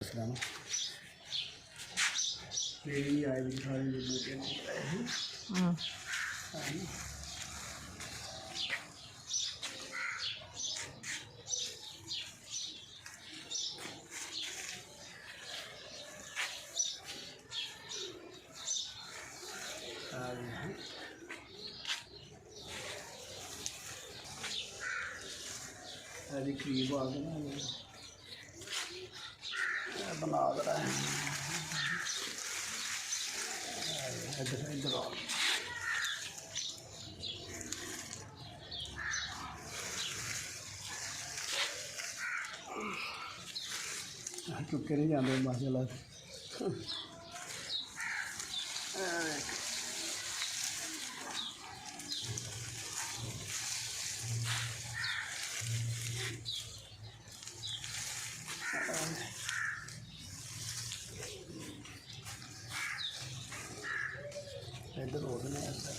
Islam. Really, I will try to do it. अभी करीब आ गया बना रहा है इधर इधर आ चुके नहीं जाते माशाल्लाह इधर हो गए अंदर